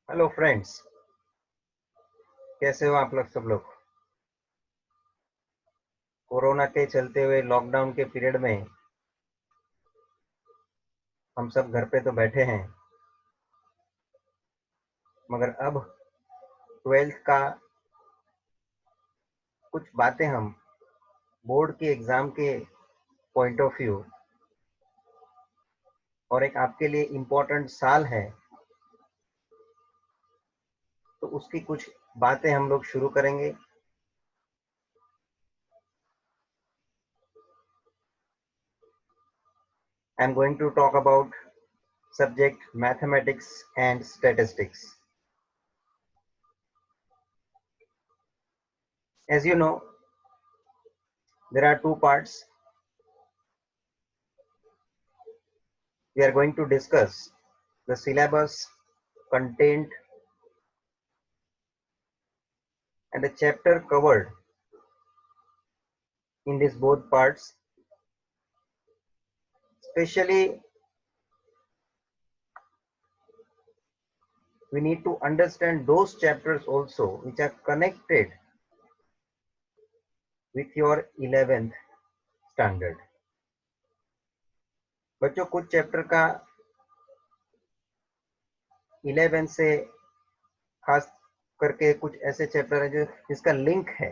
Hello friends, कैसे हो आप लोग सब लोग। कोरोना के चलते हुए लॉकडाउन के पीरियड में हम सब घर पे तो बैठे हैं, मगर अब 12th का कुछ बातें हम बोर्ड के एग्जाम के पॉइंट ऑफ व्यू और एक आपके लिए इम्पोर्टेंट साल है तो उसकी कुछ बातें हम लोग शुरू करेंगे। I am going to talk about subject mathematics and statistics. As you know, there are two parts. We are going to discuss the syllabus, content, and the chapter covered in these both parts. Especially, we need to understand those chapters also which are connected with your 11th standard. बच्चों, कुछ chapter का 11 से खास करके कुछ ऐसे chapter है जो जिसका लिंक है,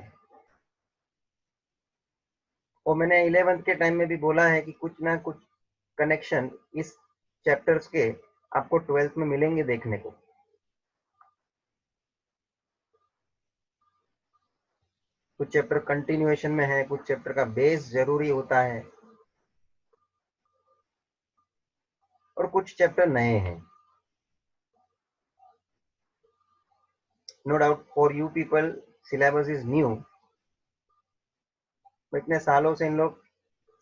और मैंने 11th के टाइम में भी बोला है कि कुछ ना कुछ कनेक्शन इस चैप्टर्स के आपको 12th में मिलेंगे देखने को। कुछ चैप्टर कंटिन्यूएशन में है, कुछ चैप्टर का बेस जरूरी होता है, और कुछ चैप्टर नए हैं। No doubt for you people syllabus is new. इतने सालों से इन लोग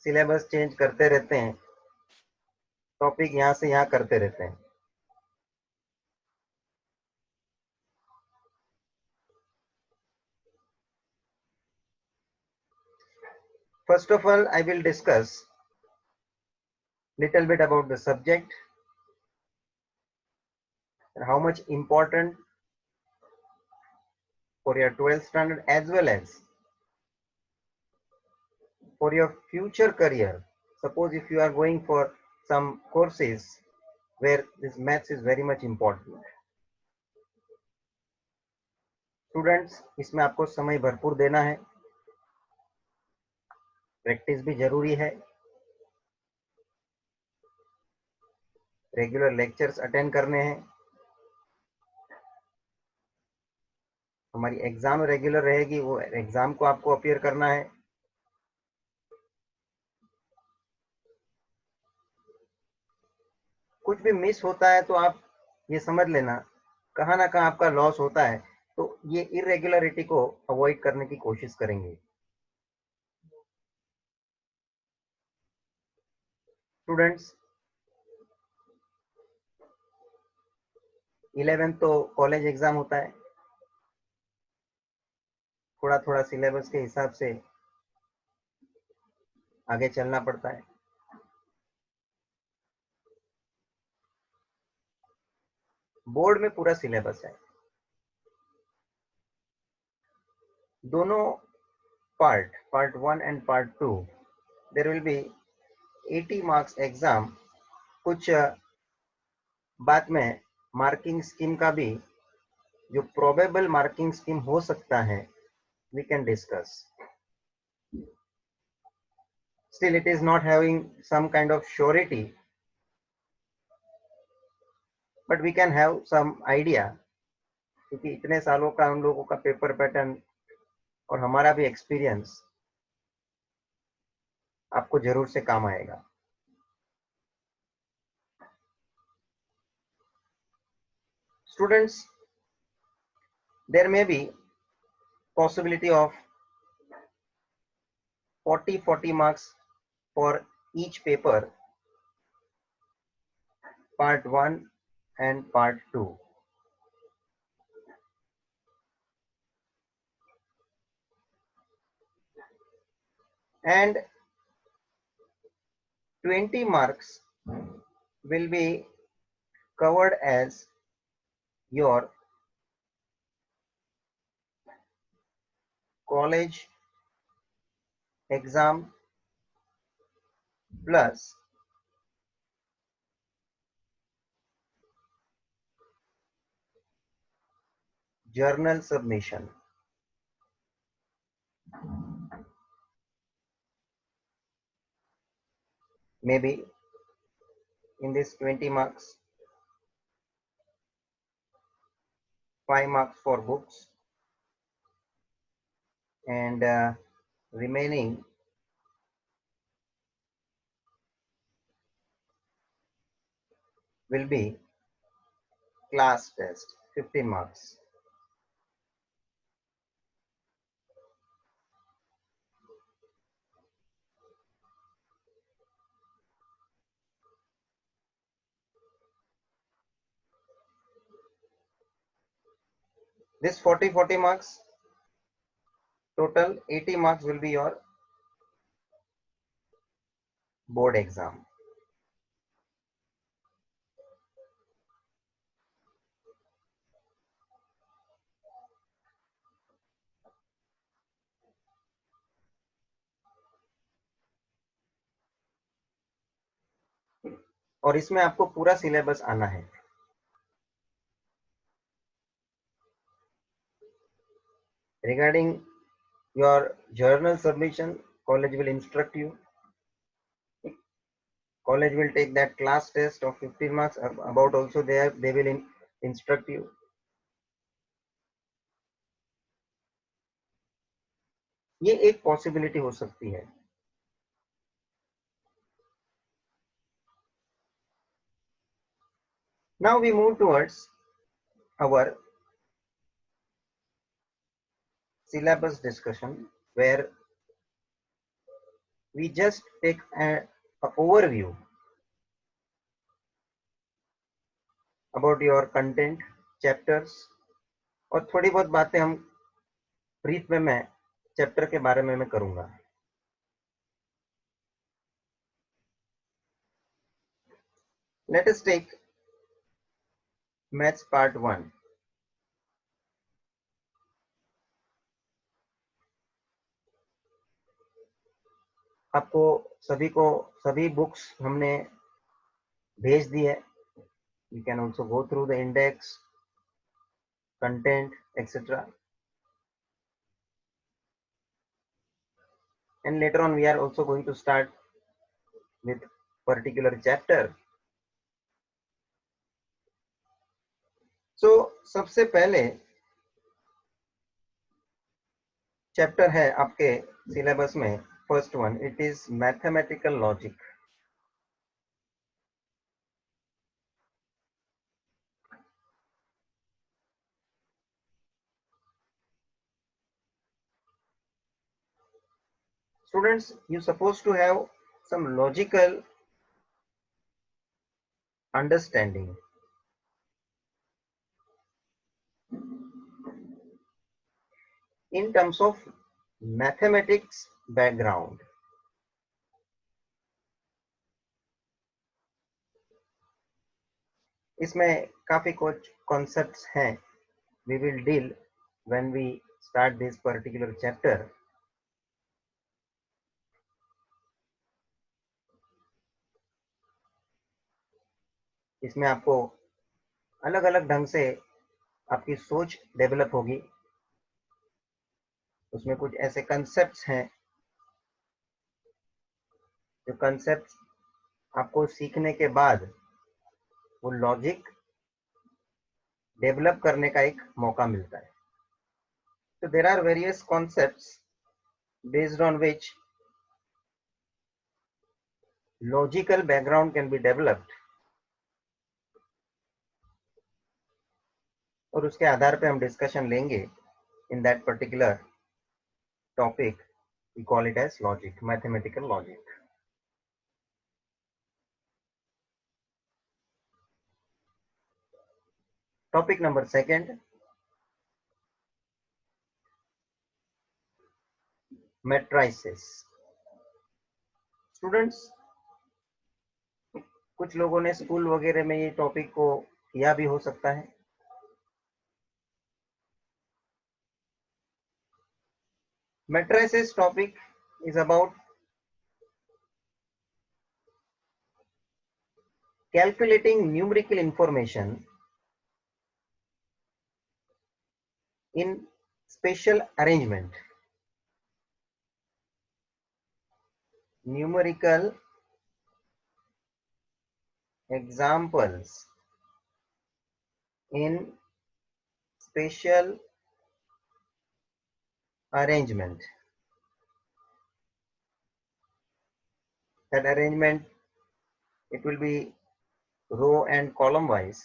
सिलेबस चेंज करते रहते हैं, टॉपिक यहाँ से यहाँ करते रहते हैं। First of all, I will discuss little bit about the subject and how much important for your 12th standard as well as for your future career. Suppose if you are going for some courses where this maths is very much important. Students, इसमें आपको समय भरपूर देना है, practice भी जरूरी है, regular lectures attend करने हैं, हमारी एग्जाम रेगुलर रहेगी, वो एग्जाम को आपको अपीयर करना है। कुछ भी मिस होता है तो आप ये समझ लेना कहाँ ना कहाँ आपका लॉस होता है, तो ये इरेगुलरिटी को अवॉइड करने की कोशिश करेंगे। स्टूडेंट्स, 11 तो कॉलेज एग्जाम होता है, थोड़ा थोड़ा सिलेबस के हिसाब से आगे चलना पड़ता है। बोर्ड में पूरा सिलेबस है, दोनों part 1 and part 2, there will be 80 marks exam. कुछ बाद में मार्किंग स्कीम का भी, जो प्रोबेबल मार्किंग स्कीम हो सकता है, we can discuss. Still, it is not having some kind of surety, but we can have some idea, क्योंकि इतने सालों का हम लोगों का पेपर पैटर्न और हमारा भी एक्सपीरियंस आपको जरूर से काम आएगा। Students, there may be possibility of 40 marks for each paper, part 1 and part 2. and 20 marks will be covered as your college exam plus journal submission. Maybe in this 20 marks, 5 marks for books and remaining will be class test, 15 marks. This 40 marks, total 80 marks will be your board exam. और इसमें आपको पूरा syllabus आना है. Regarding your journal submission, college will instruct you. College will take that class test of 15 marks. About also they will instruct you. ये एक possibility हो सकती है. Now we move towards our syllabus discussion, where we just take an overview about your content, chapters, और थोड़ी बहुत बातें हम ब्रीफ में मैं चैप्टर के बारे में मैं करूंगा. Let us take maths part 1. आपको सभी को सभी बुक्स हमने भेज दी है. You can also go through the index, content, etc. And later on we are also going to start with particular chapter. So सबसे पहले चैप्टर है आपके सिलेबस में, first one, it is mathematical logic. Students, you supposed to have some logical understanding. In terms of mathematics background. इसमें काफी कुछ concepts हैं. We will deal when we start this particular chapter. इसमें आपको अलग अलग ढंग से आपकी सोच डेवलप होगी. उसमें कुछ ऐसे कंसेप्ट्स हैं जो कंसेप्ट्स आपको सीखने के बाद वो लॉजिक डेवलप करने का एक मौका मिलता है. So there are various concepts based on which logical background can be developed. और उसके आधार पे हम डिस्कशन लेंगे in that particular topic. We call it as logic, mathematical logic. Topic number 2, matrices. Students, कुछ लोगों ने स्कूल वगैरह में ये टॉपिक को किया भी हो सकता है। Matrices topic is about calculating numerical information in spatial arrangement. Numerical examples in spatial arrangement. That arrangement, it will be row and column wise.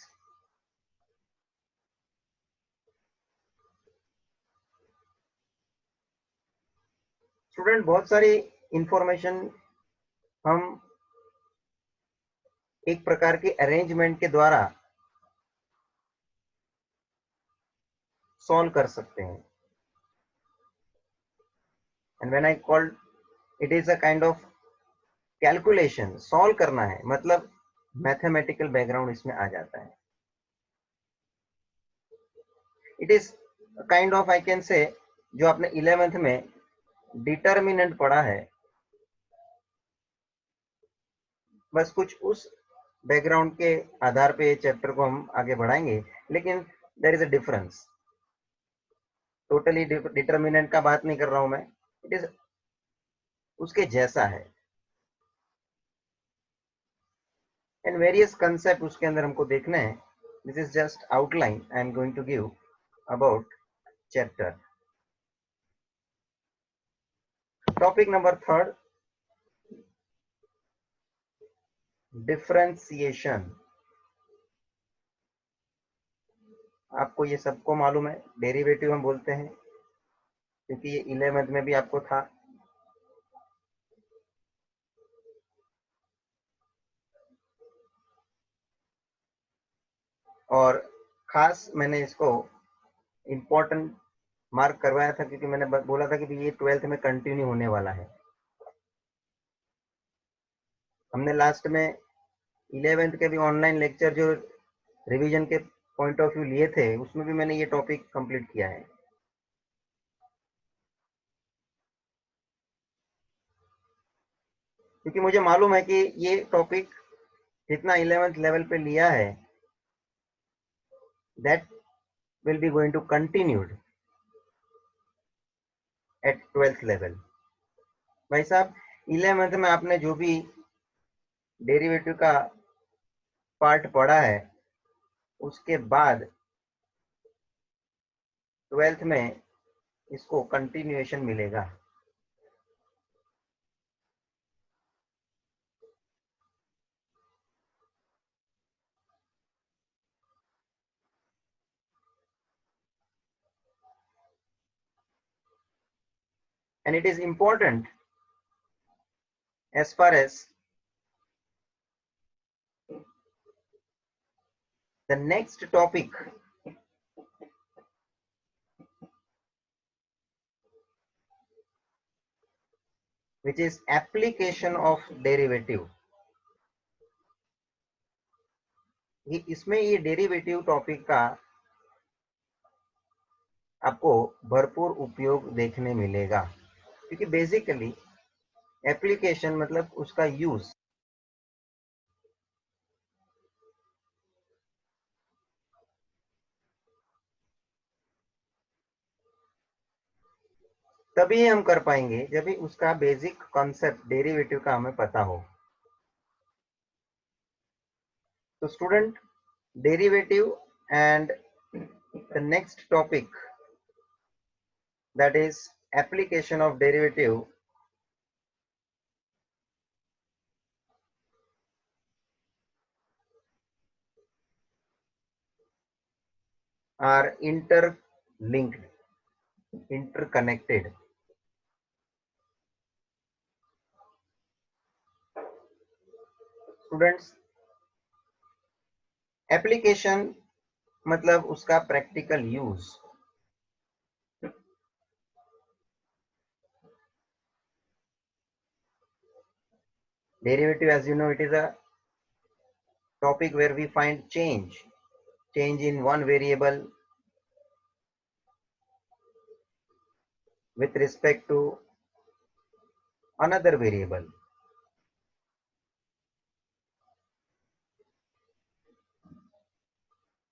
Student, बहुत सारी इंफॉर्मेशन हम एक प्रकार के अरेंजमेंट के द्वारा सॉल्व कर सकते हैं। And when I called, it is a kind of calculation. Solve करना है मतलब मैथमेटिकल बैकग्राउंड इसमें आ जाता है। It is kind of, I can say, जो आपने 11th में डिटर्मिनेंट पढ़ा है, बस कुछ उस बैकग्राउंड के आधार पे चैप्टर को हम आगे बढ़ाएंगे, लेकिन there is a difference. Totally determinant का बात नहीं कर रहा हूं मैं, इट इज उसके जैसा है। एंड वेरियस कंसेप्ट उसके अंदर हमको देखने हैं। This is just outline I am going to give about chapter. Topic number 3, differentiation. आपको ये सबको मालूम है, डेरिवेटिव हम बोलते हैं, क्योंकि ये 11th में भी आपको था। और खास मैंने इसको इम्पोर्टेंट मार्क करवाया था, क्योंकि मैंने बोला था कि ये 12th में कंटिन्यू होने वाला है। हमने लास्ट में 11th के भी ऑनलाइन लेक्चर जो रिवीजन के पॉइंट ऑफ व्यू लिए थे, उसमें भी मैंने ये टॉपिक कंप्लीट किया है। क्योंकि मुझे मालूम है कि ये टॉपिक जितना 11th लेवल पे लिया है, that will be going to continued at 12th level. भाई साहब, 11th में आपने जो भी डेरिवेटिव का पार्ट पढ़ा है, उसके बाद 12th में इसको कंटिन्यूएशन मिलेगा। And it is important as far as the next topic, which is application of derivative। इसमें ये डेरिवेटिव टॉपिक का आपको भरपूर उपयोग देखने मिलेगा, क्योंकि बेसिकली एप्लीकेशन मतलब उसका यूज। तभी हम कर पाएंगे जब भी उसका बेसिक कॉन्सेप्ट डेरिवेटिव का हमें पता हो। तो student, derivative and the next topic, that is application of derivative, are interlinked, interconnected। Students, application मतलब उसका practical use. Derivative, as you know, it is a topic where we find change in one variable with respect to another variable.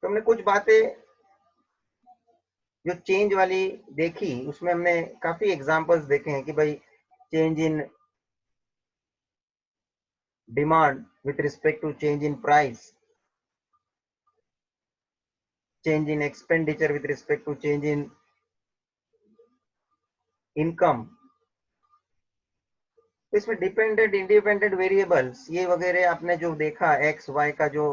तो हमने कुछ बातें जो change वाली देखी, उसमें हमने काफी एग्जांपल्स देखे हैं कि भाई change in demand with respect to change in price, change in expenditure with respect to change in income. तो इसमें डिपेंडेंट इंडिपेंडेंट वेरिएबल्स ये वगैरह आपने जो देखा, एक्स वाई का जो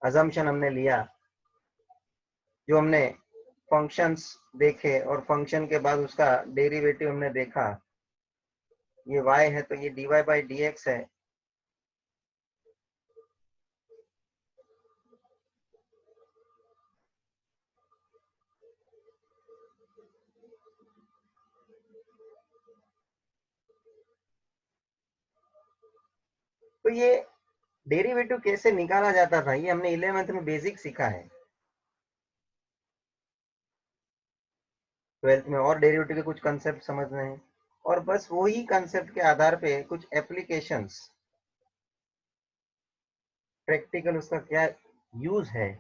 अजम्पशन हमने लिया, जो हमने फंक्शंस देखे और फंक्शन के बाद उसका डेरिवेटिव हमने देखा, ये y है तो ये dy बाई dx है, तो ये डेरिवेटिव कैसे निकाला जाता था ये हमने 11th में बेसिक सीखा है। 12th में और डेरिवेटिव के कुछ कंसेप्ट समझने हैं, और बस वही कंसेप्ट के आधार पे कुछ एप्लीकेशंस, प्रैक्टिकल उसका क्या यूज है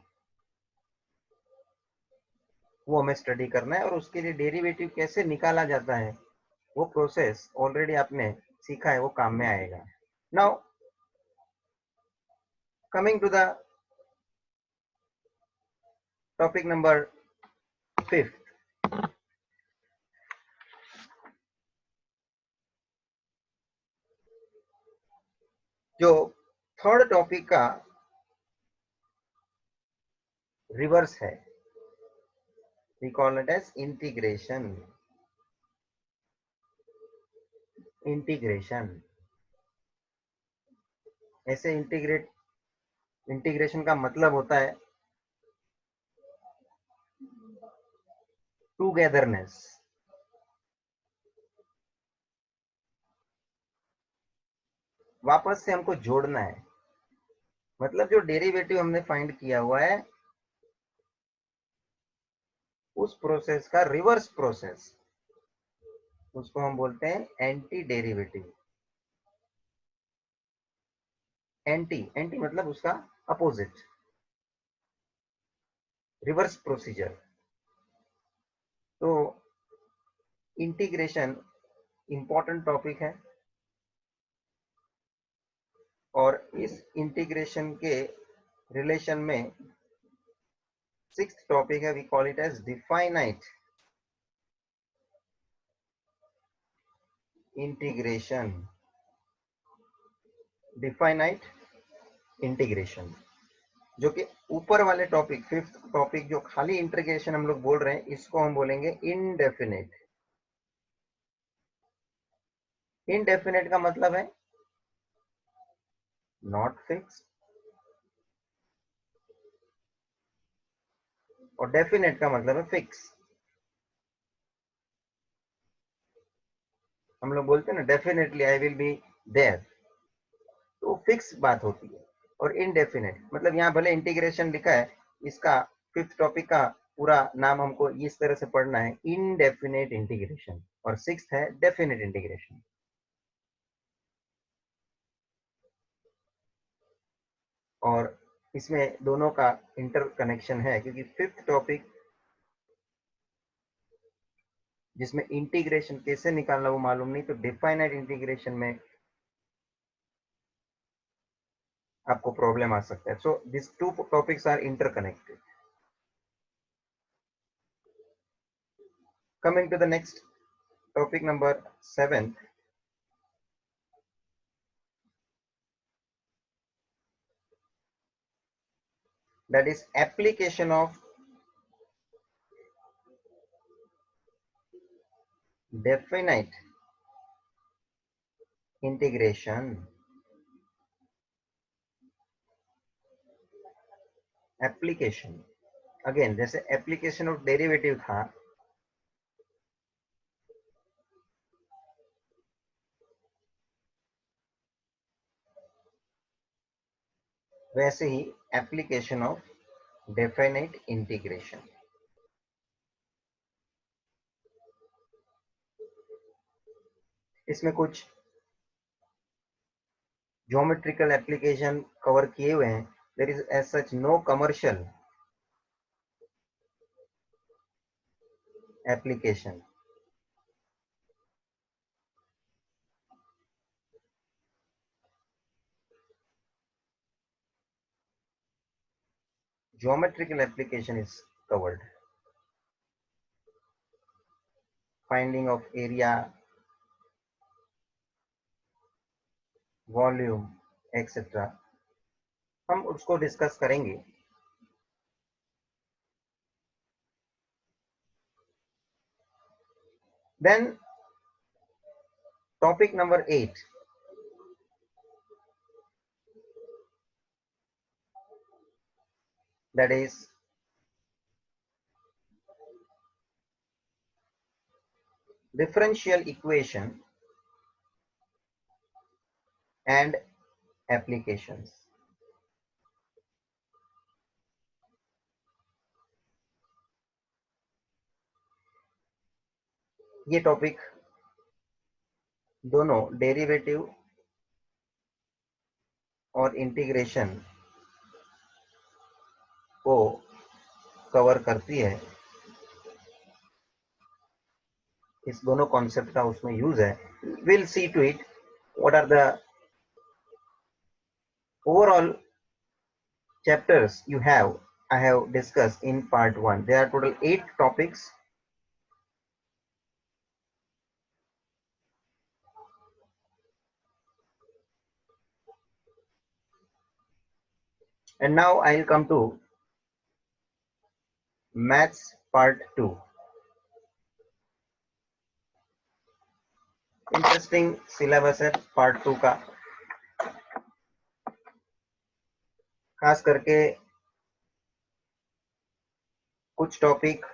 वो हमें स्टडी करना है, और उसके लिए डेरिवेटिव कैसे निकाला जाता है वो प्रोसेस ऑलरेडी आपने सीखा है, वो काम में आएगा। Now coming to the topic number 5, जो थर्ड टॉपिक का रिवर्स है, we call it as integration. ऐसे इंटीग्रेशन का मतलब होता है टूगेदरनेस। वापस से हमको जोड़ना है, मतलब जो डेरिवेटिव हमने फाइंड किया हुआ है उस प्रोसेस का रिवर्स प्रोसेस, उसको हम बोलते हैं एंटी डेरिवेटिव। एंटी मतलब उसका अपोजिट, रिवर्स प्रोसीजर। तो इंटीग्रेशन इंपॉर्टेंट टॉपिक है, और इस इंटीग्रेशन के रिलेशन में 6th टॉपिक है, we call it as definite integration. Definite integration, जो कि ऊपर वाले टॉपिक 5th टॉपिक जो खाली इंटीग्रेशन हम लोग बोल रहे हैं, इसको हम बोलेंगे इनडेफिनेट। इनडेफिनेट का मतलब है नॉट फिक्स, और डेफिनेट का मतलब है फिक्स। हम लोग बोलते हैं ना definitely I will be there, तो फिक्स बात होती है। और इनडेफिनेट मतलब यहाँ भले इंटीग्रेशन लिखा है, इसका 5th टॉपिक का पूरा नाम हमको इस तरह से पढ़ना है, इनडेफिनेट इंटीग्रेशन, और 6th है डेफिनेट इंटीग्रेशन। और इसमें दोनों का इंटरकनेक्शन है, क्योंकि 5th टॉपिक जिसमें इंटीग्रेशन कैसे निकालना वो मालूम नहीं, तो डिफाइनाइट इंटीग्रेशन में आपको प्रॉब्लम आ सकता है। So this two topics are interconnected. Coming to the next topic number 7, that is application of definite integration। Application, again जैसे एप्लीकेशन ऑफ डेरिवेटिव था, वैसे ही एप्लीकेशन ऑफ डेफिनेट इंटीग्रेशन। इसमें कुछ ज्योमेट्रिकल एप्लीकेशन कवर किए हुए हैं। There is as such no commercial application. Geometrical application is covered. Finding of area, volume, etc. हम उसको डिस्कस करेंगे। Then topic number 8, that is differential equation and applications। ये topic दोनों डेरिवेटिव और integration को कवर करती है। इस दोनों कॉन्सेप्ट का उसमें यूज है। Will see to it what are the overall chapters I have discussed in part 1. There are total 8 topics. And now I'll come to maths part 2. Interesting syllabus है part 2 का, खास करके कुछ टॉपिक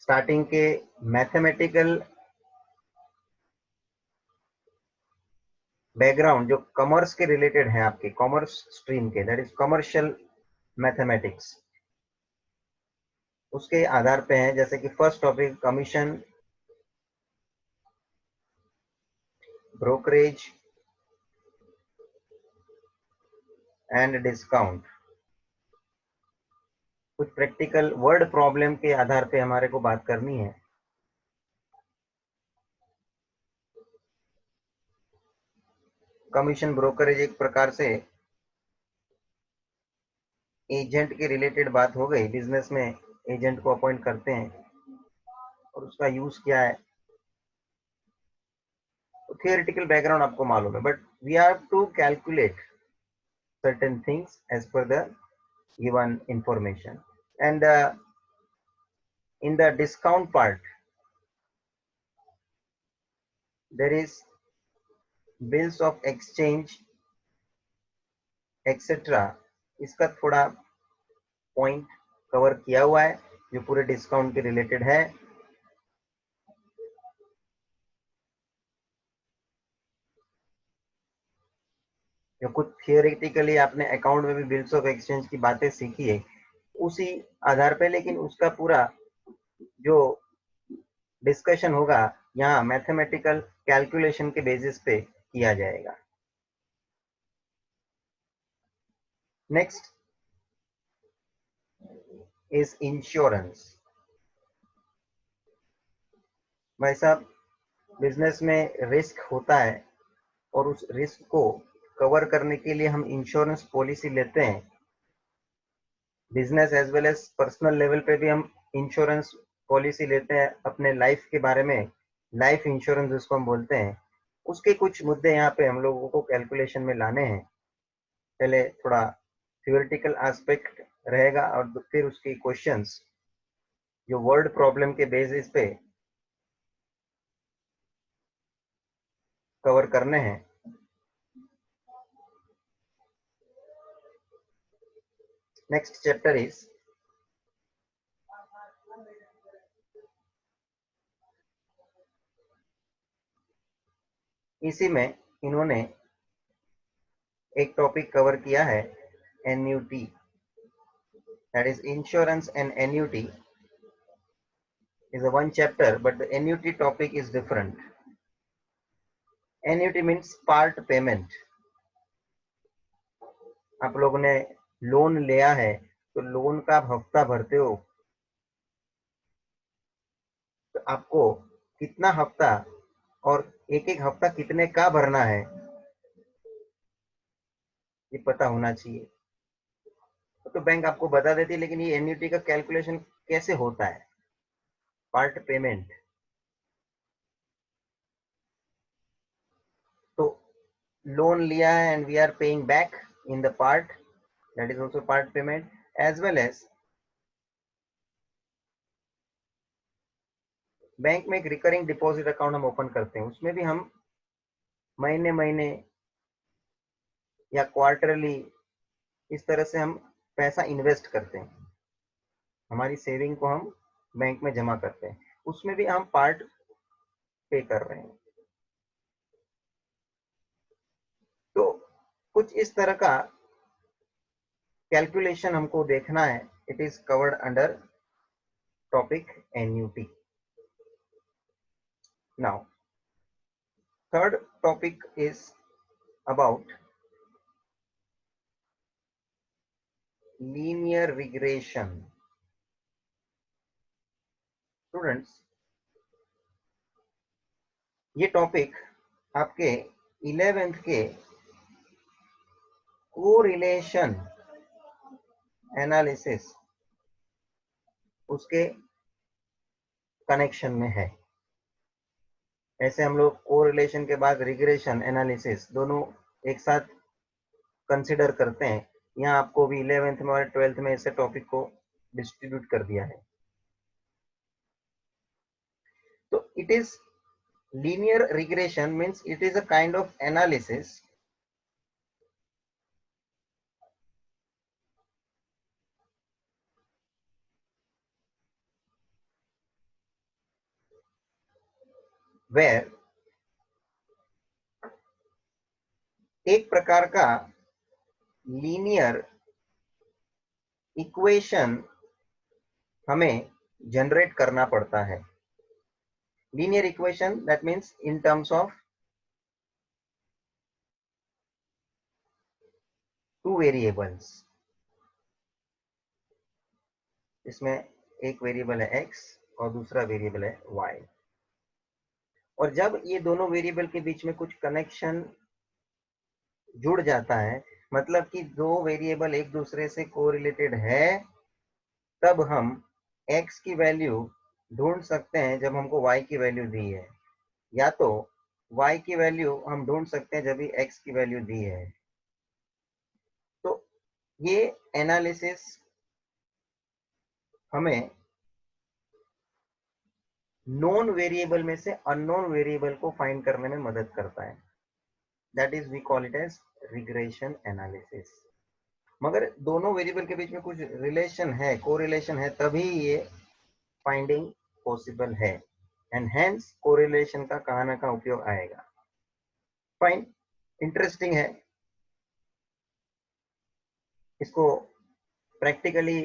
स्टार्टिंग के mathematical background जो commerce के related है, आपके कॉमर्स स्ट्रीम के, दैट इज कमर्शियल मैथमेटिक्स, उसके आधार पे है। जैसे कि first topic commission, brokerage and discount. कुछ प्रैक्टिकल वर्ड प्रॉब्लम के आधार पे हमारे को बात करनी है। कमीशन ब्रोकरेज एक प्रकार से एजेंट के रिलेटेड बात हो गई। बिजनेस में एजेंट को अपॉइंट करते हैं और उसका यूज क्या है, तो थियोरेटिकल बैकग्राउंड आपको मालूम है, but we have to calculate certain things as per the given information। And in the discount part there is bills of exchange etc। इसका थोड़ा पॉइंट कवर किया हुआ है जो पूरे डिस्काउंट के रिलेटेड है। जो कुछ थियोरेटिकली आपने अकाउंट में भी बिल्स ऑफ एक्सचेंज की बातें सीखी है उसी आधार पे, लेकिन उसका पूरा जो डिस्कशन होगा यहाँ मैथमेटिकल कैलकुलेशन के बेसिस पे किया जाएगा। Next is insurance. भाई साहब, बिजनेस में रिस्क होता है और उस रिस्क को कवर करने के लिए हम इंश्योरेंस पॉलिसी लेते हैं। Business as well as personal level पे भी हम इंश्योरेंस पॉलिसी लेते हैं अपने लाइफ के बारे में, लाइफ इंश्योरेंस जिसको हम बोलते हैं। उसके कुछ मुद्दे यहाँ पे हम लोगों को कैलकुलेशन में लाने हैं। पहले थोड़ा थियोरेटिकल एस्पेक्ट रहेगा और फिर उसकी क्वेश्चंस जो वर्ड प्रॉब्लम के बेसिस पे कवर करने हैं। नेक्स्ट चैप्टर इज इसी में इन्होंने एक टॉपिक कवर किया है annuity, that is insurance and annuity is a one chapter, but the annuity topic is different. Annuity means part payment. आप लोगों ने लोन लिया है तो लोन का आप हफ्ता भरते हो, तो आपको कितना हफ्ता और एक एक हफ्ता कितने का भरना है ये पता होना चाहिए। तो बैंक आपको बता देती है, लेकिन ये एन्युटी का कैलकुलेशन कैसे होता है? पार्ट पेमेंट, तो लोन लिया है and we are paying back in the part, that is also part payment, as well as bank में एक रिकरिंग डिपॉजिट अकाउंट हम ओपन करते हैं, उसमें भी हम महीने महीने या क्वार्टरली इस तरह से हम पैसा इन्वेस्ट करते हैं, हमारी सेविंग को हम बैंक में जमा करते हैं, उसमें भी हम पार्ट पे कर रहे हैं। तो कुछ इस तरह का कैलकुलेशन हमको देखना है, it is covered under topic annuity. Now third topic is about linear regression. Students, ये टॉपिक आपके 11th के कोरिलेशन एनालिसिस उसके कनेक्शन में है। ऐसे हम लोग कोरिलेशन के बाद रिग्रेशन एनालिसिस दोनों एक साथ कंसिडर करते हैं। यहाँ आपको भी 11th में और 12th में ऐसे टॉपिक को डिस्ट्रीब्यूट कर दिया है। तो it is linear regression means it is a kind of analysis where एक प्रकार का लीनियर इक्वेशन हमें जनरेट करना पड़ता है। Linear equation that means in terms of two variables, इसमें एक वेरिएबल है x और दूसरा वेरिएबल है y, और जब ये दोनों वेरिएबल के बीच में कुछ कनेक्शन जुड़ जाता है, मतलब कि दो वेरिएबल एक दूसरे से कोरिलेटेड है, तब हम x की वैल्यू ढूंढ सकते हैं जब हमको y की वैल्यू दी है, या तो y की वैल्यू हम ढूंढ सकते हैं जब भी x की वैल्यू दी है। तो ये एनालिसिस हमें नोन वेरिएबल में से अननोन वेरिएबल को फाइंड करने में मदद करता है, that is we call it as regression analysis. मगर दोनों वेरिएबल के बीच में कुछ रिलेशन है, कोरिलेशन है, तभी ये फाइंडिंग पॉसिबल है, एंड हेंस कोरिलेशन का कहाँ ना कहाँ उपयोग आएगा। फाइन, इंटरेस्टिंग है, इसको प्रैक्टिकली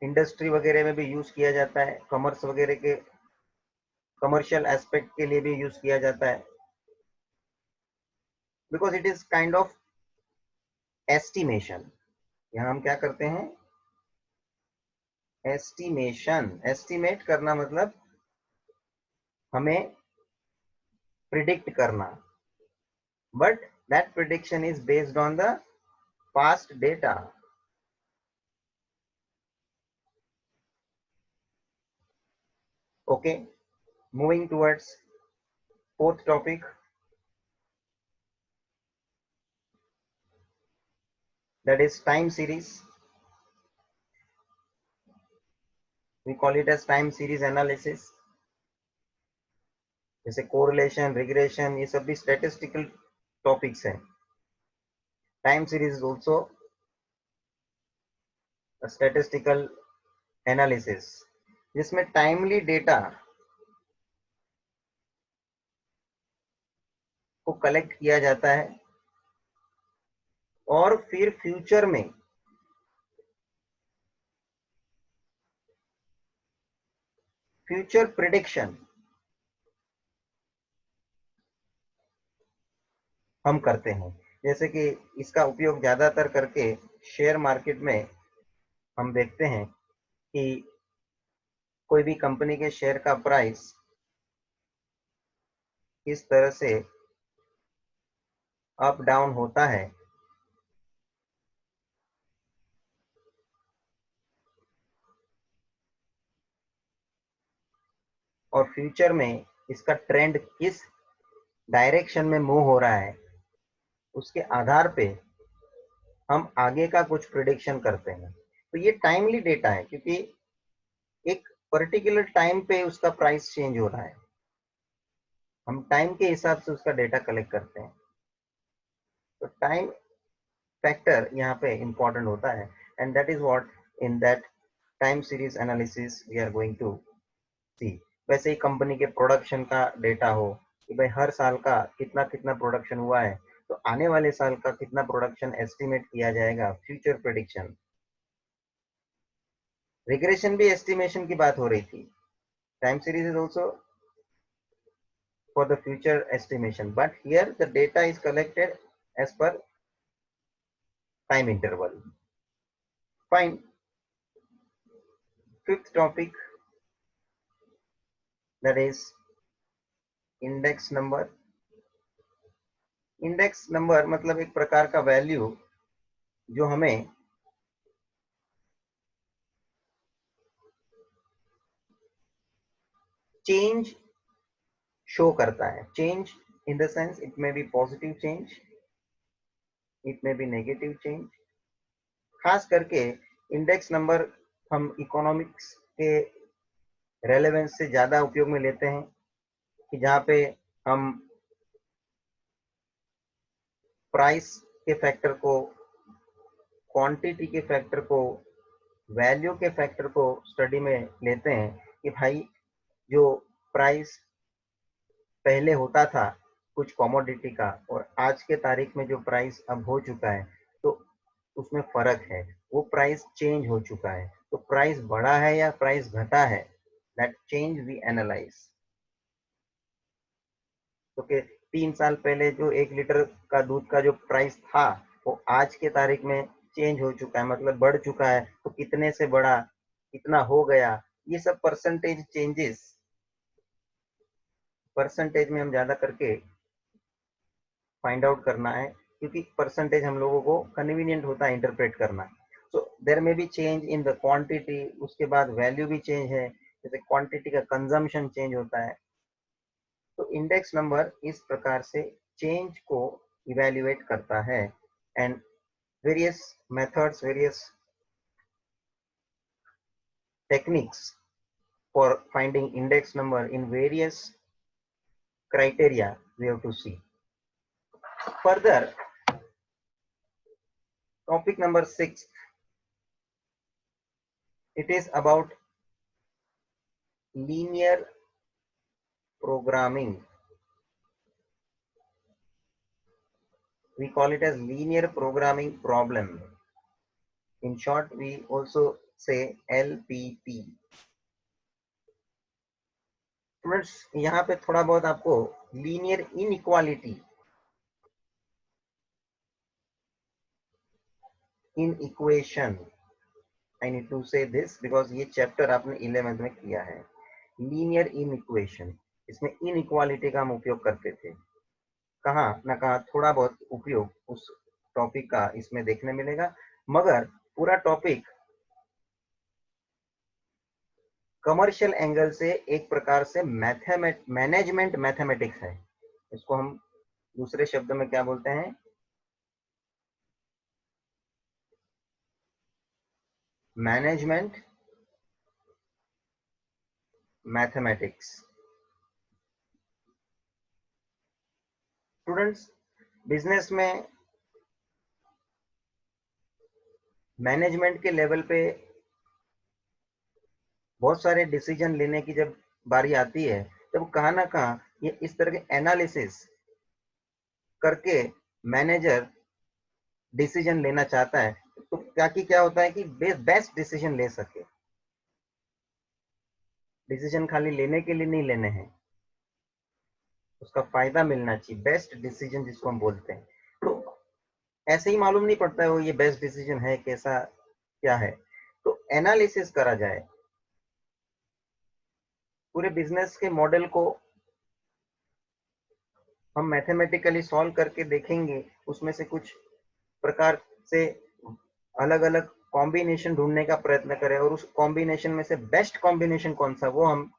इंडस्ट्री वगैरह में भी यूज किया जाता है, कॉमर्स वगैरह के कमर्शियल एस्पेक्ट के लिए भी यूज किया जाता है, because it is kind of estimation. यहां हम क्या करते हैं? एस्टिमेशन, एस्टिमेट करना मतलब हमें प्रिडिक्ट करना, but that prediction is based on the past data. Okay, moving towards fourth topic, that is time series. We call it as time series analysis. जैसे कोरिलेशन, रिग्रेशन, ये सब भी स्टैटिस्टिकल टॉपिक्स हैं। Time series is also statistical analysis, जिसमें timely data को collect किया जाता है और फिर फ्यूचर में फ्यूचर प्रिडिक्शन हम करते हैं। जैसे कि इसका उपयोग ज्यादातर करके शेयर मार्केट में हम देखते हैं कि कोई भी कंपनी के शेयर का प्राइस किस तरह से अप डाउन होता है, और फ्यूचर में इसका ट्रेंड किस डायरेक्शन में मूव हो रहा है, उसके आधार पे हम आगे का कुछ प्रिडिक्शन करते हैं। तो ये टाइमली डेटा है, क्योंकि एक पर्टिकुलर टाइम पे उसका प्राइस चेंज हो रहा है, हम टाइम के हिसाब से उसका डेटा कलेक्ट करते हैं। तो टाइम फैक्टर यहाँ पे इंपॉर्टेंट होता है, and that is what in that time series analysis we are going to see. वैसे ही कंपनी के प्रोडक्शन का डेटा हो कि भाई हर साल का कितना कितना प्रोडक्शन हुआ है, तो आने वाले साल का कितना प्रोडक्शन एस्टिमेट किया जाएगा, फ्यूचर प्रेडिक्शन। रिग्रेशन भी एस्टिमेशन की बात हो रही थी। Time series is also for the future estimation, but here the data is collected as per time interval. Fine. Fifth topic, that is index number. Index number मतलब एक प्रकार का वैल्यू जो हमें चेंज शो करता है। Change in the sense it may be positive change, it may be negative change. खास करके इंडेक्स नंबर हम इकोनॉमिक्स के रेलेवेंस से ज्यादा उपयोग में लेते हैं, कि जहाँ पे हम प्राइस के फैक्टर को, क्वांटिटी के फैक्टर को, वैल्यू के फैक्टर को स्टडी में लेते हैं कि भाई जो प्राइस पहले होता था कुछ कमोडिटी का, और आज के तारीख में जो प्राइस अब हो चुका है, तो उसमें फर्क है, वो प्राइस चेंज हो चुका है। तो प्राइस बढ़ा है या प्राइस घटा है, दैट चेंज वी एनालाइज। तो कि 3 साल पहले जो 1 लीटर का दूध का जो प्राइस था, वो आज के तारीख में चेंज हो चुका है, मतलब बढ़ चुका है। तो कितने से बढ़ा, कितना हो गया, ये सब परसेंटेज चेंजेस, परसेंटेज में हम ज्यादा करके फाइंड आउट करना है, क्योंकि परसेंटेज हम लोगों को कन्वीनियंट होता है इंटरप्रेट करना। सो देयर में भी चेंज इन द क्वांटिटी, उसके बाद वैल्यू भी चेंज है, जैसे क्वांटिटी का कंजम्पशन चेंज होता है। तो इंडेक्स नंबर इस प्रकार से चेंज को इवेल्युएट करता है, and various methods, various techniques for finding index number in various criteria we have to see. Further, topic number 6, it is about linear programming. We call it as linear programming problem. In short, we also say LPP. Students, यहाँ पे थोड़ा बहुत आपको linear inequality in equation, I need to say this because ये chapter आपने 11th में किया है। लीनियर इनइक्वेशन, इसमें इनइक्वालिटी का हम उपयोग करते थे। कहाँ ना कहाँ थोड़ा बहुत उपयोग उस टॉपिक का इसमें देखने मिलेगा, मगर पूरा टॉपिक कमर्शियल एंगल से एक प्रकार से मैनेजमेंट मैथमेटिक्स है। इसको हम दूसरे शब्द में क्या बोलते हैं, मैनेजमेंट मैथमेटिक्स। स्टूडेंट्स, बिजनेस में मैनेजमेंट के लेवल पे बहुत सारे डिसीजन लेने की जब बारी आती है, तब कहाँ ना कहाँ ये इस तरह के एनालिसिस करके मैनेजर डिसीजन लेना चाहता है तो क्या होता है कि बेस्ट डिसीजन ले सके। डिसीजन खाली लेने के लिए नहीं लेने हैं, उसका फायदा मिलना चाहिए, बेस्ट डिसीजन जिसको हम बोलते हैं। तो ऐसे ही मालूम नहीं पड़ता है वो ये बेस्ट डिसीजन है कैसा क्या है, तो एनालिसिस करा जाए, पूरे बिजनेस के मॉडल को हम मैथमेटिकली सॉल्व करके देखेंगे, उसमें से कुछ प्रकार से अलग अलग कॉम्बिनेशन ढूंढने का प्रयत्न करें और उस कॉम्बिनेशन में से बेस्ट कॉम्बिनेशन कौन सा वो हम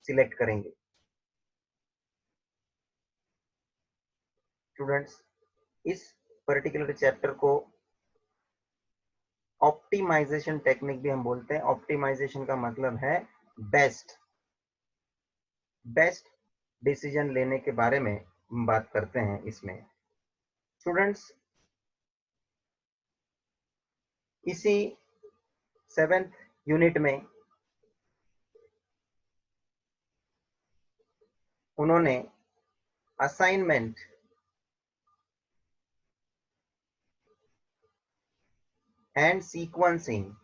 सिलेक्ट करेंगे। स्टूडेंट्स, इस पर्टिकुलर चैप्टर को ऑप्टिमाइजेशन टेक्निक भी हम बोलते हैं। ऑप्टिमाइजेशन का मतलब है बेस्ट डिसीजन लेने के बारे में हम बात करते हैं इसमें। स्टूडेंट्स, इसी 7th यूनिट में उन्होंने असाइनमेंट एंड सीक्वेंसिंग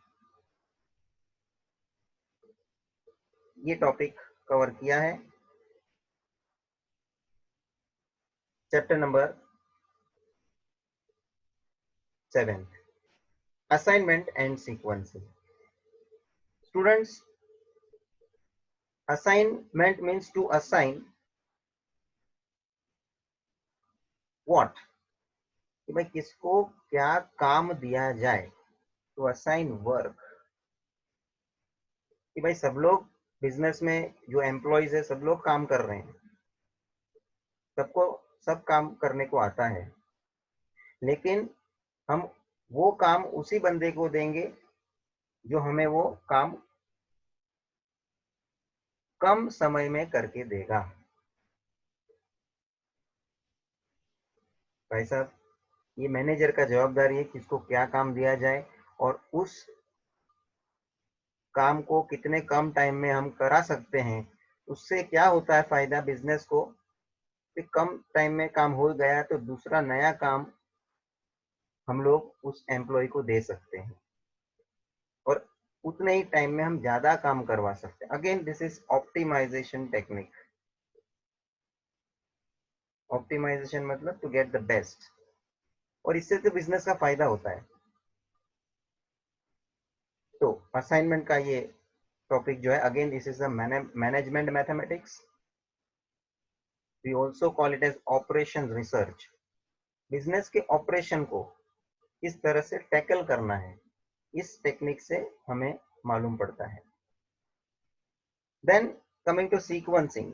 ये टॉपिक कवर किया है, chapter number 7, assignment and sequencing. Students, assignment means to assign what, कि भाई किसको क्या काम दिया जाए। टू असाइन वर्क, कि भाई सब लोग बिजनेस में जो एम्प्लॉयज है सब लोग काम कर रहे हैं, सबको सब काम करने को आता है, लेकिन हम वो काम उसी बंदे को देंगे जो हमें वो काम कम समय में करके देगा। भाई साहब, ये मैनेजर का जवाबदारी है किसको क्या काम दिया जाए और उस काम को कितने कम टाइम में हम करा सकते हैं। उससे क्या होता है फायदा बिजनेस को कि कम टाइम में काम हो गया तो दूसरा नया काम हम लोग उस एम्प्लॉय को दे सकते हैं और उतने ही टाइम में हम ज्यादा काम करवा सकते हैं। Again this is optimization technique. Optimization मतलब टू गेट द बेस्ट, और इससे तो बिजनेस का फायदा होता है। तो असाइनमेंट का ये टॉपिक जो है, again this is the management mathematics, we also call it as operation research. Business के ऑपरेशन को किस तरह से टैकल करना है इस टेक्निक से हमें मालूम पड़ता है। Then coming to sequencing.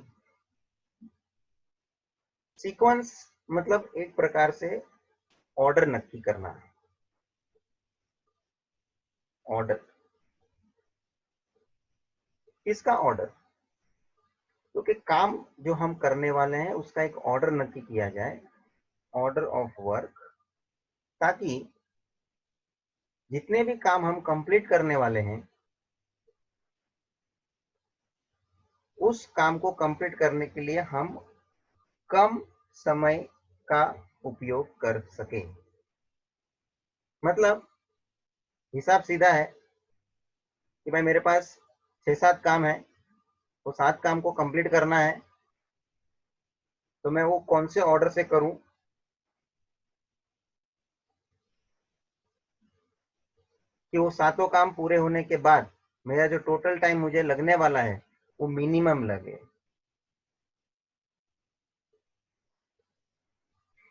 Sequence मतलब एक प्रकार से ऑर्डर नक्की करना है। ऑर्डर, किसका ऑर्डर? क्योंकि काम जो हम करने वाले हैं उसका एक ऑर्डर नक्की किया जाए, ऑर्डर ऑफ वर्क, ताकि जितने भी काम हम कंप्लीट करने वाले हैं उस काम को कंप्लीट करने के लिए हम कम समय का उपयोग कर सके। मतलब हिसाब सीधा है कि भाई मेरे पास 6-7 काम है, वो 7 काम को कंप्लीट करना है, तो मैं वो कौन से ऑर्डर से करूं कि वो सातों काम पूरे होने के बाद मेरा जो टोटल टाइम मुझे लगने वाला है वो मिनिमम लगे।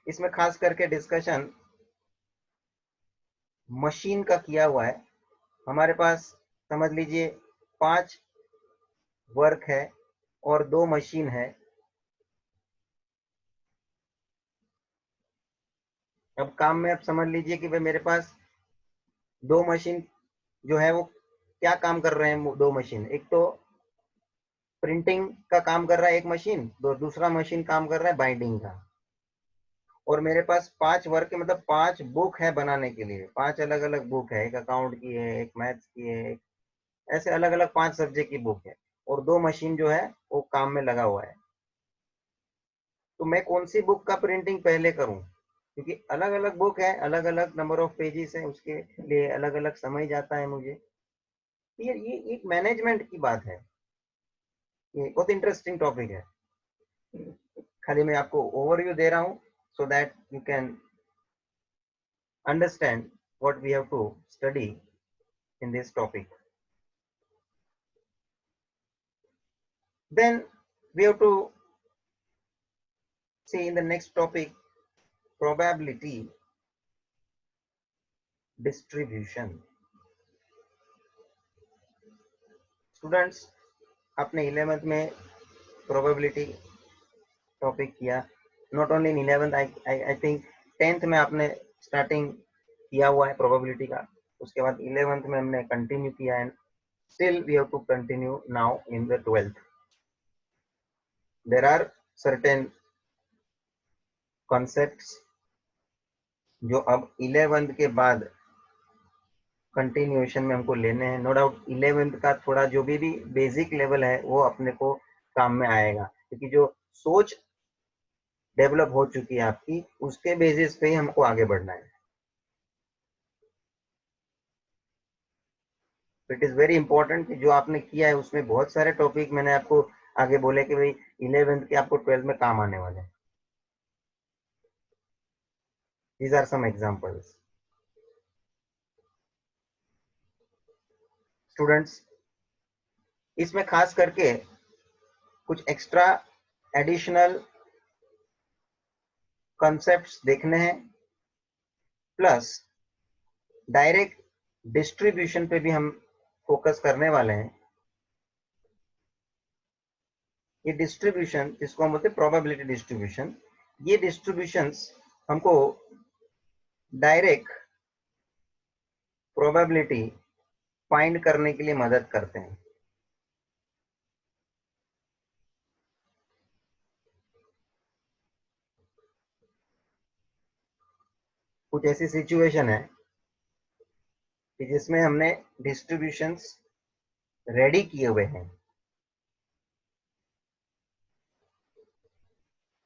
इसमें खास करके डिस्कशन मशीन का किया हुआ है। हमारे पास समझ लीजिए 5 वर्क है और 2 मशीन है। अब काम में आप समझ लीजिए कि भाई मेरे पास 2 मशीन जो है वो क्या काम कर रहे हैं। 2 मशीन, एक तो प्रिंटिंग का काम कर रहा है एक मशीन, दूसरा मशीन काम कर रहा है बाइंडिंग का। और मेरे पास 5 वर्क के मतलब 5 बुक है बनाने के लिए, 5 अलग अलग बुक है, एक अकाउंट की है, एक मैथ्स की है, एक ऐसे अलग अलग 5 सब्जेक्ट की बुक है, और 2 मशीन जो है वो काम में लगा हुआ है। तो मैं कौन सी बुक का प्रिंटिंग पहले करूं? क्योंकि अलग अलग बुक है, अलग अलग नंबर ऑफ पेजेस है, उसके लिए अलग अलग समय जाता है मुझे। ये एक मैनेजमेंट की बात है, ये बहुत इंटरेस्टिंग टॉपिक है। खाली मैं आपको ओवरव्यू दे रहा हूँ so that you can understand what we have to study in this topic. Then we have to see in the next topic probability distribution. Students, आपने 11th में probability टॉपिक किया, not only in 11th, I think 10th में आपने starting किया हुआ है probability का, उसके बाद 11th में हमने कंटिन्यू किया and still we have to continue now in the 12th. There are certain concepts जो अब 11th के बाद कंटिन्यूएशन में हमको लेने हैं. नो डाउट 11th का थोड़ा जो भी बेसिक लेवल है वो अपने को काम में आएगा, क्योंकि जो सोच डेवलप हो चुकी है आपकी, उसके बेसिस पे ही हमको आगे बढ़ना है. इट इज वेरी इंपॉर्टेंट कि जो आपने किया है उसमें बहुत सारे टॉपिक मैंने आपको आगे बोले कि भाई 11th के आपको 12th में काम आने वाले हैं. These are some examples. Students, इसमें खास करके कुछ एक्स्ट्रा एडिशनल कॉन्सेप्ट्स देखने हैं, प्लस डायरेक्ट डिस्ट्रीब्यूशन पे भी हम फोकस करने वाले हैं. ये डिस्ट्रीब्यूशन जिसको हम बोलते हैं प्रोबेबिलिटी डिस्ट्रीब्यूशन, ये डिस्ट्रीब्यूशंस हमको डायरेक्ट प्रोबेबिलिटी फाइंड करने के लिए मदद करते हैं. कुछ ऐसी सिचुएशन है कि जिसमें हमने डिस्ट्रीब्यूशंस रेडी किए हुए हैं,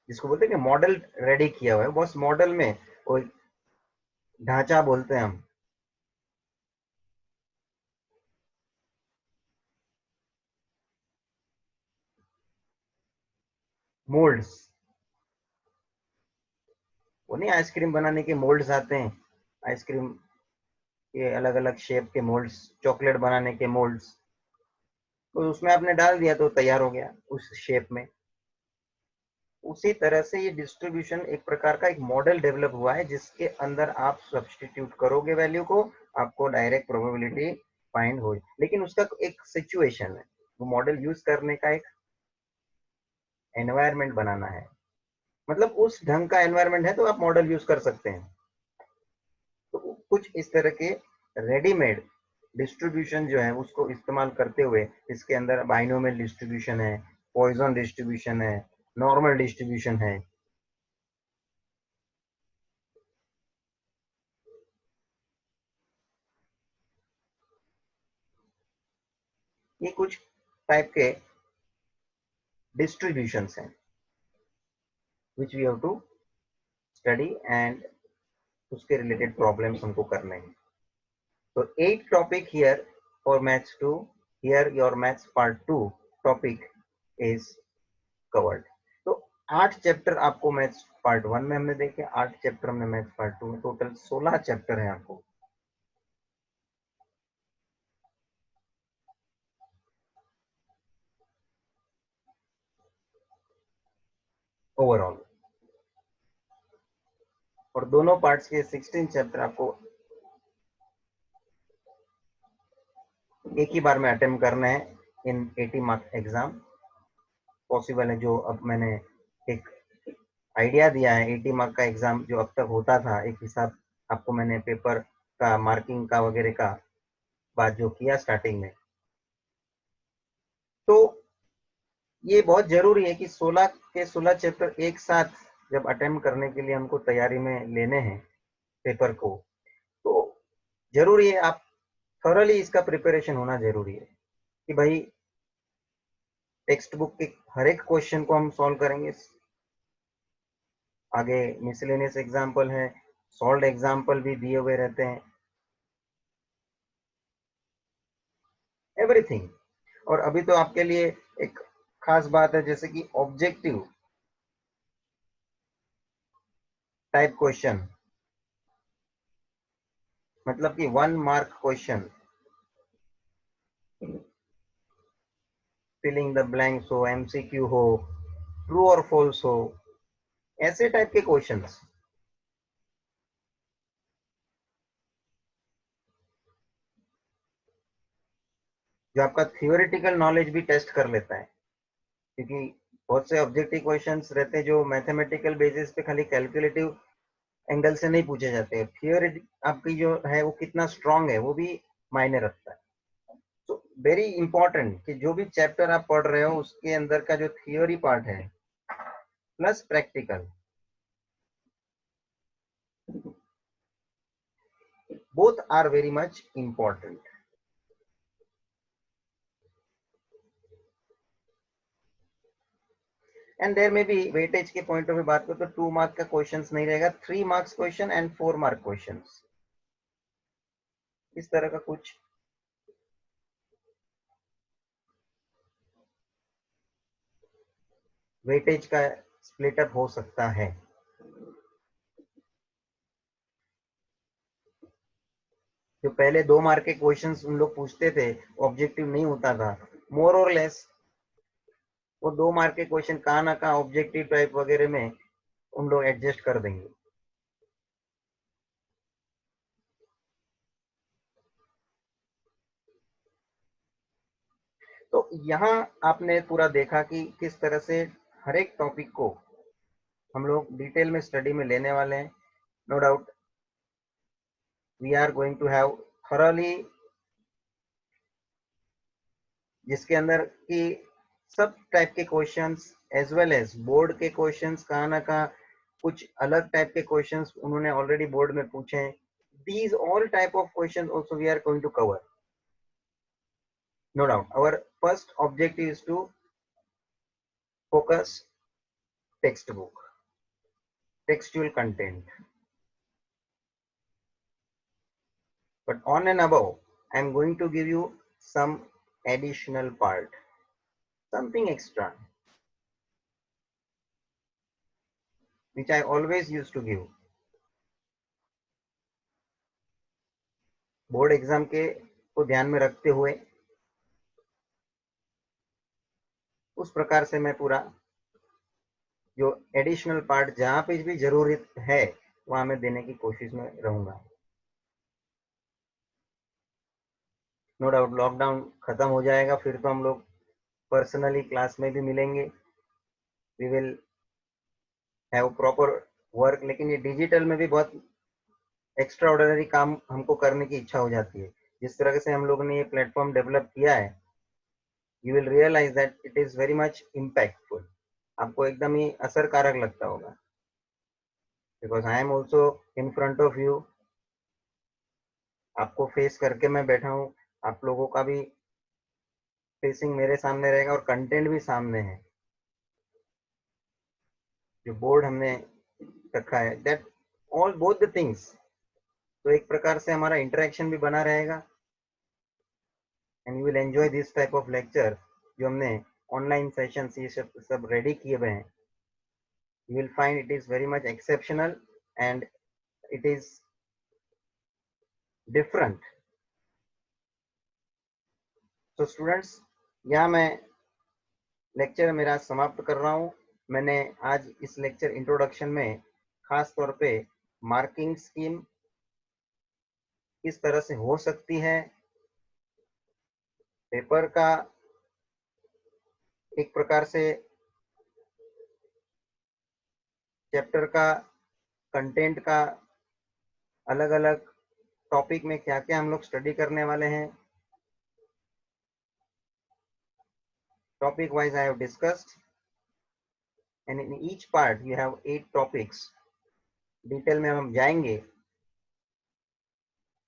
जिसको बोलते हैं कि मॉडल रेडी किया हुआ है. बस मॉडल में कोई ढांचा बोलते हैं हम, मोल्ड्स. वो नहीं आइसक्रीम बनाने के मोल्ड्स आते हैं, आइसक्रीम के अलग अलग शेप के मोल्ड्स, चॉकलेट बनाने के मोल्ड्स, तो उसमें आपने डाल दिया तो तैयार हो गया उस शेप में. उसी तरह से ये डिस्ट्रीब्यूशन एक प्रकार का एक मॉडल डेवलप हुआ है, जिसके अंदर आप सब्स्टिट्यूट करोगे वैल्यू को, आपको डायरेक्ट प्रोबेबिलिटी फाइंड हो. लेकिन उसका एक सिचुएशन है, वो मॉडल यूज करने का एक एनवायरमेंट बनाना है. मतलब उस ढंग का एनवायरमेंट है तो आप मॉडल यूज कर सकते हैं. तो कुछ इस तरह के रेडीमेड डिस्ट्रीब्यूशन जो है उसको इस्तेमाल करते हुए, इसके अंदर बाइनोमियल डिस्ट्रीब्यूशन है, पॉइजन डिस्ट्रीब्यूशन है, नॉर्मल डिस्ट्रीब्यूशन है. ये कुछ टाइप के डिस्ट्रीब्यूशंस हैं which we have to study and उसके रिलेटेड प्रॉब्लम्स हमको करने हैं. तो 8 topic here for maths 2. Here your maths part 2 topic is covered. तो 8 चैप्टर आपको मैथ्स पार्ट 1 में हमने देखे, 8 चैप्टर हमने मैथ्स पार्ट 2 में, टोटल 16 चैप्टर है आपको. ओवरऑल, और दोनों पार्ट्स के 16 चैप्टर आपको एक ही बार में अटेम्प्ट करना है इन 80 मार्क एग्जाम. पॉसिबल है, जो अब मैंने एक आइडिया दिया है, 80 मार्क का एग्जाम जो अब तक होता था, एक हिसाब आपको मैंने पेपर का मार्किंग का वगैरह का बात जो किया स्टार्टिंग में, तो ये बहुत जरूरी है कि 16 के 16 चैप्टर एक साथ जब अटेम्प्ट करने के लिए हमको तैयारी में लेने हैं पेपर को, तो जरूरी है आप थॉरली इसका प्रिपरेशन होना जरूरी है कि भाई टेक्स्ट बुक के हर एक क्वेश्चन को हम सॉल्व करेंगे, आगे मिसलेनियस एग्जाम्पल है, सॉल्व एग्जाम्पल भी दिए हुए रहते हैं, एवरीथिंग। और अभी तो आपके लिए एक खास बात है, जैसे कि ऑब्जेक्टिव टाइप क्वेश्चन, मतलब कि 1 mark question, filling the blanks हो, एमसीक्यू हो, ट्रू और फॉल्स हो, ऐसे टाइप के क्वेश्चंस जो आपका थियोरेटिकल नॉलेज भी टेस्ट कर लेता है, क्योंकि बहुत से ऑब्जेक्टिव क्वेश्चंस रहते हैं जो मैथमेटिकल बेसिस पे खाली कैलकुलेटिव एंगल से नहीं पूछे जाते हैं, थियोरी आपकी जो है वो कितना स्ट्रांग है वो भी मायने रखता है। तो वेरी इंपॉर्टेंट कि जो भी चैप्टर आप पढ़ रहे हो उसके अंदर का जो थियोरी पार्ट है plus practical, both are very much important. And there में भी वेटेज के पॉइंट ऑफ व्यू बात करो तो 2 मार्क का क्वेश्चन नहीं रहेगा, 3 marks question and 4 mark question, इस तरह का कुछ वेटेज का स्प्लिट अप हो सकता है। जो पहले 2 मार्क के क्वेश्चंस उन लोग पूछते थे, ऑब्जेक्टिव नहीं होता था, मोर और लेस वो 2 मार्क के क्वेश्चन कहाँ ना कहाँ ऑब्जेक्टिव टाइप वगैरह में उन लोग एडजस्ट कर देंगे। तो यहाँ आपने पूरा देखा कि किस तरह से हर एक टॉपिक को हम लोग डिटेल में स्टडी में लेने वाले हैं। No doubt we are going to have thoroughly, जिसके अंदर की सब टाइप के questions as well as board के क्वेश्चंस, कहाँ ना कहाँ कुछ अलग टाइप के क्वेश्चंस उन्होंने ऑलरेडी बोर्ड में पूछे हैं। These all type of questions also we are going to cover. No doubt our first objective is to focus text book, textual content, but on and above I am going to give you some additional part, something extra which I always used to give। Board exam के को ध्यान में रखते हुए उस प्रकार से मैं पूरा जो एडिशनल पार्ट जहां पे भी जरूरत है वहां मैं देने की कोशिश में रहूंगा। नो डाउट लॉकडाउन खत्म हो जाएगा फिर तो हम लोग पर्सनली क्लास में भी मिलेंगे, we will have proper work, लेकिन ये डिजिटल में भी बहुत एक्स्ट्रा ऑर्डिनरी काम हमको करने की इच्छा हो जाती है। जिस तरह से हम लोगों ने ये प्लेटफॉर्म डेवलप किया है, you will realize that it is very much impactful, आपको एकदम ही असरकारक लगता होगा, because I am also in front of you, आपको फेस करके मैं बैठा हूँ, आप लोगों का भी फेसिंग मेरे सामने रहेगा और कंटेंट भी सामने है, जो बोर्ड हमने रखा है, that all both the things. तो एक प्रकार से हमारा इंटरेक्शन भी बना रहेगा and you will enjoy this type of lecture जो हमने ऑनलाइन सेशन ये सब रेडी किए हुए हैं। You will find it is very much exceptional and it is different. तो स्टूडेंट्स, यहाँ मैं लेक्चर मेरा समाप्त कर रहा हूँ। मैंने आज इस लेक्चर इंट्रोडक्शन में खास तौर पे मार्किंग स्कीम किस तरह से हो सकती है, पेपर का एक प्रकार से चैप्टर का कंटेंट का अलग अलग टॉपिक में क्या क्या हम लोग स्टडी करने वाले हैं, topic wise I have discussed and in each part you have 8 topics. Detail में हम जाएंगे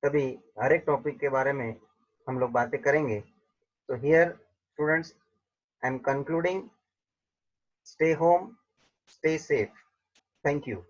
तभी हर एक टॉपिक के बारे में हम लोग बातें करेंगे। तो here students I am concluding, stay home, stay safe, thank you.